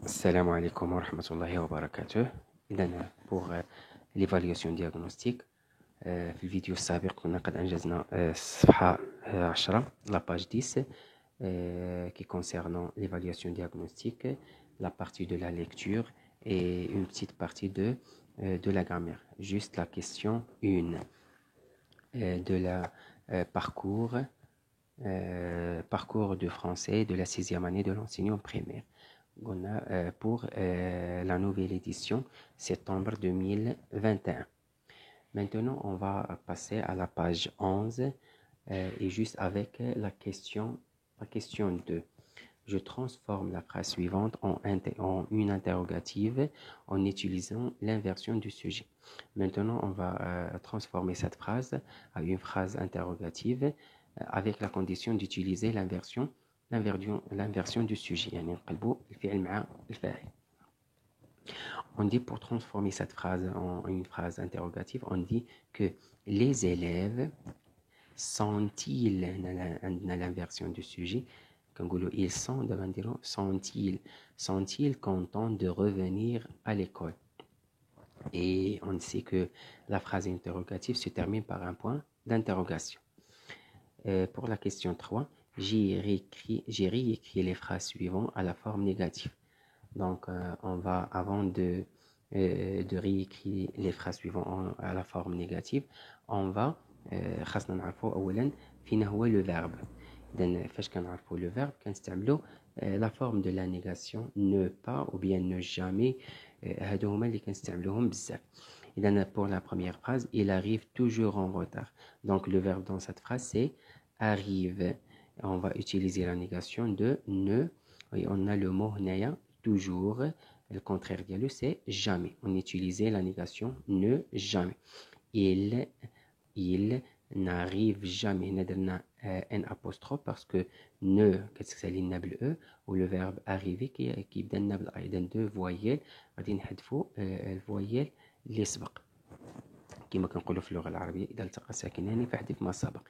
Salam alaikum wa rahmatullahi wa barakatuh. Pour l'évaluation diagnostique, في الفيديو السابق كنا قد أنجزنا الصفحة 10 la page 10 qui concernant l'évaluation diagnostique, la partie de la lecture et une petite partie de la grammaire. Juste la question 1 de la parcours de français de la 6e année de l'enseignement primaire. Pour la nouvelle édition septembre 2021. Maintenant, on va passer à la page 11 et juste avec la question 2. Je transforme la phrase suivante en une interrogative en utilisant l'inversion du sujet. Maintenant, on va transformer cette phrase à une phrase interrogative avec la condition d'utiliser l'inversion du sujet. On dit pour transformer cette phrase en une phrase interrogative, on dit que les élèves sont-ils l'inversion du sujet. Ils sont-ils contents de revenir à l'école. Et on sait que la phrase interrogative se termine par un point d'interrogation. Pour la question 3, j'ai réécrit les phrases suivantes à la forme négative. Donc, on va, avant de réécrire les phrases suivantes à la forme négative, on va خاصنا نعرفوا أولا فين هو le verbe. إذن فاش كنعرفوا le verbe كنستعملوا la forme de la négation, ne pas ou bien ne jamais. هادو هما اللي كنستعملوهم بزاف. إذن pour la première phrase, il arrive toujours en retard. Donc, le verbe dans cette phrase, c'est arrive. On va utiliser la négation de ne. Et on a le mot هنايا toujours. Le contraire dialogue, c'est jamais. On utilisait la négation ne jamais. Il n'arrive jamais. On a un apostrophe parce que ne, qu'est-ce que c'est l'inable e, ou le verbe arriver qui donne nable a. Il deux voyelles. غادي نحذفوا الفويل اللي سبق. كما كنقولوا في اللغه العربيه اذا التقى ساكنان فاحذف ما سبق.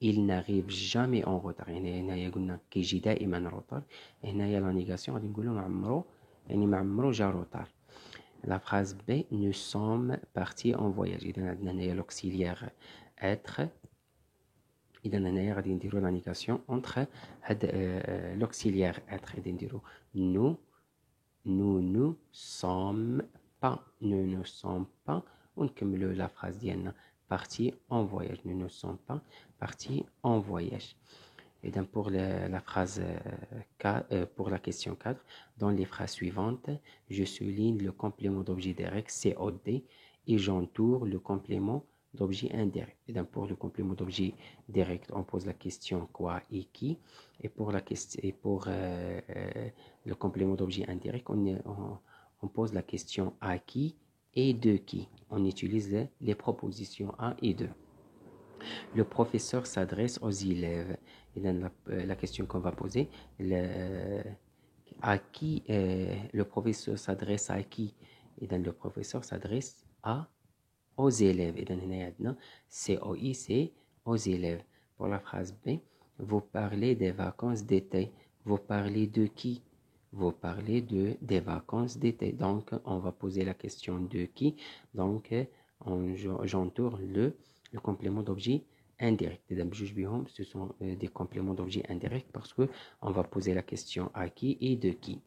Il n'arrive jamais en retard. يعني هنايا قلنا كيجي دائما روتار. هنايا لا نيغاسيون غادي نقولوا ما عمرو جا روتار. La phrase B, nous sommes partis en voyage. إذا عندنا هنايا l'auxiliaire être. إذا هنايا غادي نديروا la négation entre هاد l'auxiliaire être. غادي نديروا nous ne sommes pas ونكملوا la phrase ديالنا partis en voyage. Nous ne sommes pas partis en voyage. Et donc pour la phrase 4, pour la question 4, dans les phrases suivantes, je souligne le complément d'objet direct COD et j'entoure le complément d'objet indirect. Et donc pour le complément d'objet direct, on pose la question quoi et qui. Et pour le complément d'objet indirect, on pose la question à qui et de qui. On utilise les propositions à et de. Le professeur s'adresse aux élèves. Et dans la question qu'on va poser, à qui le professeur s'adresse à qui? Et dans le professeur s'adresse aux élèves. Et dans le COI, c'est aux élèves. Pour la phrase B, vous parlez des vacances d'été. Vous parlez de qui? Vous parlez des vacances d'été. Donc, on va poser la question de qui. Donc, j'entoure le complément d'objet indirect. Ce sont des compléments d'objet indirects parce que on va poser la question à qui et de qui.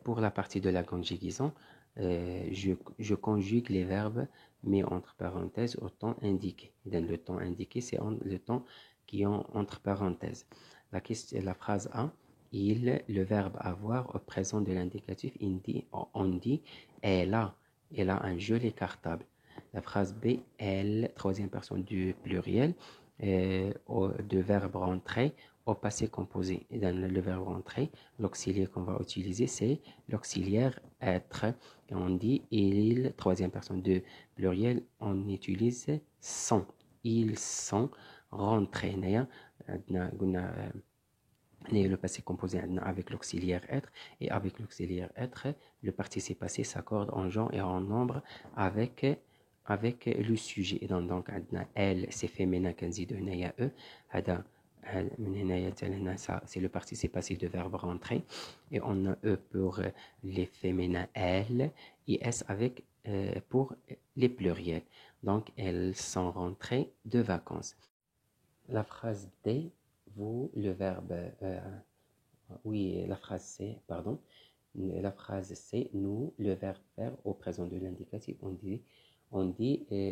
Pour la partie de la conjugaison, je conjugue les verbes mais entre parenthèses au temps indiqué. Dans le temps indiqué, c'est le temps qui est entre parenthèses. La phrase A, le verbe avoir au présent de l'indicatif, on dit elle a un joli cartable. La phrase B, elle, troisième personne du pluriel, de verbe rentrer au passé composé. Et dans le verbe rentrer, l'auxiliaire qu'on va utiliser, c'est l'auxiliaire être. Et on dit il, troisième personne du pluriel, on utilise sont. Ils sont rentrés. Le passé composé avec l'auxiliaire être, et avec l'auxiliaire être, le participe passé s'accorde en genre et en nombre avec le sujet. Et donc elle c'est féminin كنزيدو هنايا e. هذا ça, c'est le participe passif de verbe rentrer. Et on a E pour les féminins elles et S avec pour les pluriels. Donc, elles sont rentrées de vacances. La phrase D, vous, le verbe, oui, la phrase C, pardon. La phrase C, nous, le verbe faire au présent de l'indicatif, on dit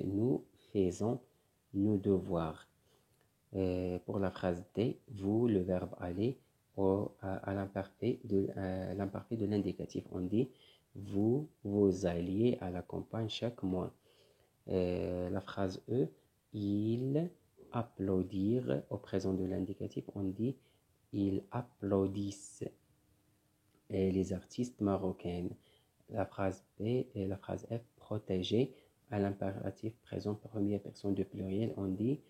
nous faisons nos devoirs. Pour la phrase D, vous, le verbe aller à l'imparfait de l'indicatif, on dit vous, vous alliez à la campagne chaque mois. La phrase E, ils applaudirent au présent de l'indicatif, on dit ils applaudissent les artistes marocains. La phrase B et la phrase F, protéger à l'impératif présent première personne de pluriel, on dit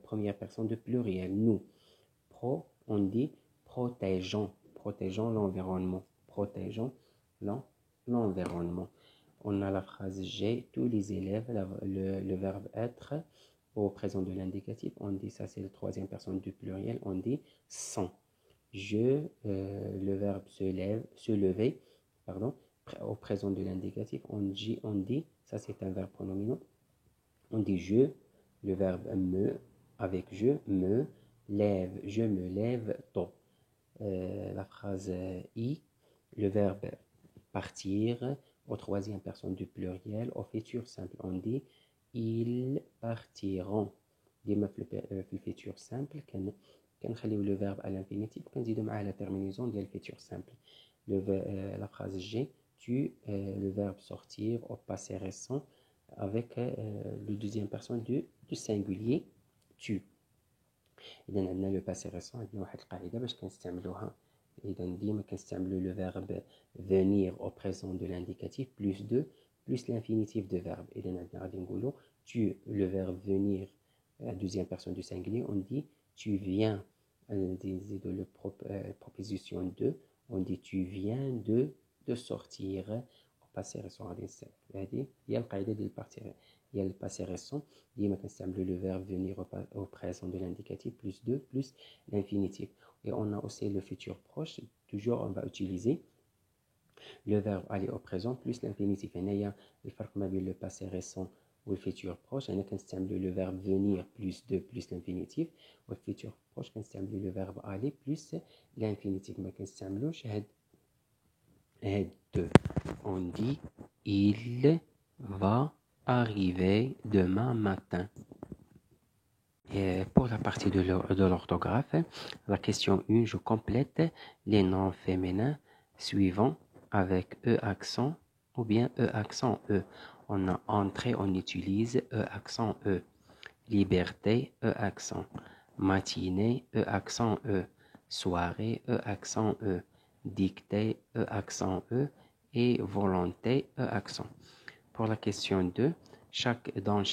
première personne de pluriel, nous. On dit protégeons l'environnement, protégeons l'environnement. On a la phrase G, tous les élèves, le verbe être au présent de l'indicatif, on dit ça c'est la troisième personne du pluriel, on dit sont. Le verbe se lever, pardon, au présent de l'indicatif, on dit, ça c'est un verbe pronominal, on dit je, le verbe me, avec je me lève, je me lève tôt. La phrase I, le verbe partir, au troisième personne du pluriel, au futur simple, on dit ils partiront. ديما في الفيتور سامبل كنخليو le verbe à l'infinitif كنزيدو معاه la terminaison ديال الفيتور simple. La phrase G, tu, le verbe sortir au passé récent avec le deuxième personne du singulier tu. إذا عندنا le passé récent عندنا واحد القاعدة باش كنستعملوها. إذا ديما كنستعملو le verbe venir au présent de l'indicatif plus 2 plus l'infinitif de verbe. إذا عندنا غادي نقولو tu, le verbe venir à deuxième personne du singulier, on dit tu viens. نزيدو le proposition de, on dit tu viens de sortir au passé récent. هذه هي القاعدة ديال le passé récent. ديما كنستعملو le verbe venir au présent de l'indicatif plus 2 plus l'infinitif. Et on a aussi le futur proche. Toujours on va utiliser le verbe aller au présent plus l'infinitif. هنايا الفرق ما بين le passé récent ou le futur proche. هنا كنستعملو le verbe venir plus 2 plus l'infinitif. و le futur proche كنستعملو le verbe aller plus l'infinitif. ما كنستعملوش هاد deux. On dit il va arriver demain matin. Et pour la partie de l'orthographe, la question 1, je complète les noms féminins suivants avec E accent ou bien E accent E. On a entrée, on utilise E accent E. Liberté, E accent. Matinée, E accent E. Soirée, E accent E. Dictée, E accent E. Et volonté, E accent. Pour la question 2, dans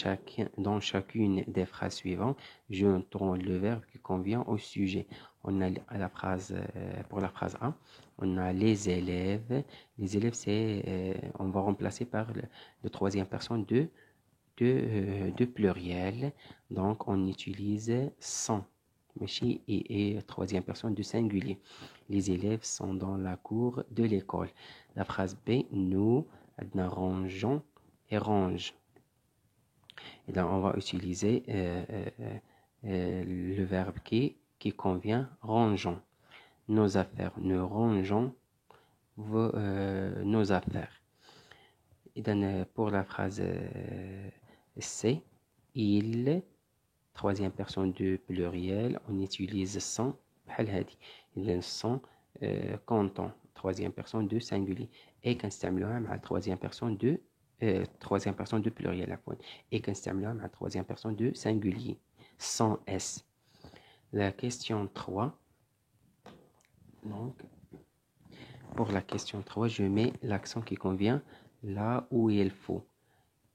chacune des phrases suivantes, j'entends le verbe qui convient au sujet. On a pour la phrase A, on a les élèves. Les élèves, on va remplacer par le troisième personne de pluriel. Donc, on utilise sont. Et troisième personne du singulier. Les élèves sont dans la cour de l'école. La phrase B, nous rangeons et range. Et donc, on va utiliser le verbe qui convient, rangeons. Nos affaires, nous rangeons nos affaires. Et donc, pour la phrase C, il, troisième personne du pluriel, on utilise sont, ils sont contents, troisième personne du singulier. Et كنستعملوها مع troisième personne de pluriel et كنستعملوها مع troisième personne de singulier sans S. La question 3. Donc, pour la question 3, je mets l'accent qui convient là où il faut.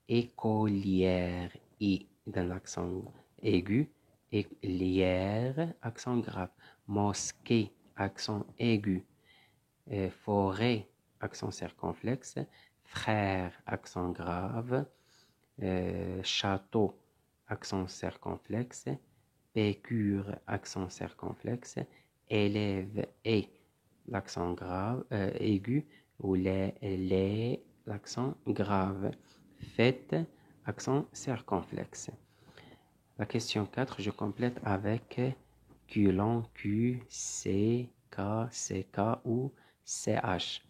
Écolière, I dans l'accent aigu, et lière, accent grave. Mosquée, accent aigu. Forêt, accent circonflexe. Frère, accent grave. Château, accent circonflexe. pécure, accent circonflexe, élève et l'accent grave, aigu, ou les, l'accent grave, fête, accent circonflexe. La question 4, je complète avec culon, Q, C, K, CK ou CH.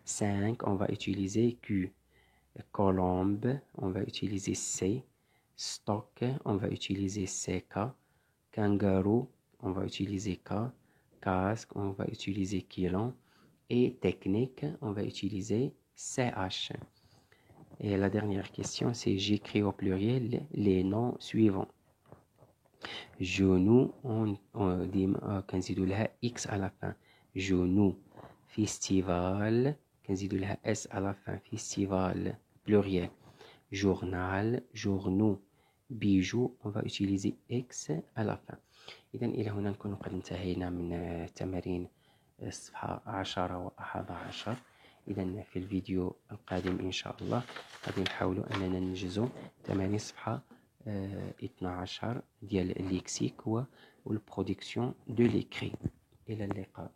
5, on va utiliser Q. Colombe, on va utiliser C. Stock, on va utiliser CK. Kangaroo, on va utiliser K. Casque, on va utiliser kilon. Et technique, on va utiliser CH. Et la dernière question, c'est j'écris au pluriel les noms suivants. Genou, on dit كنزيدوا لها X à la fin. Genou. Festival, كنزيدوا لها S à la fin. Festival, pluriel. Journal, journaux. Bijoux, on va utiliser X à la fin. إذا إلى هنا نكون قد انتهينا من تمارين الصفحة 10 و 11. إذا في الفيديو القادم إن شاء الله غادي نحاولوا أننا ننجزوا تمارين صفحة 12 ديال الليكسيك والبرودكسيون دو ليكري. إلى اللقاء.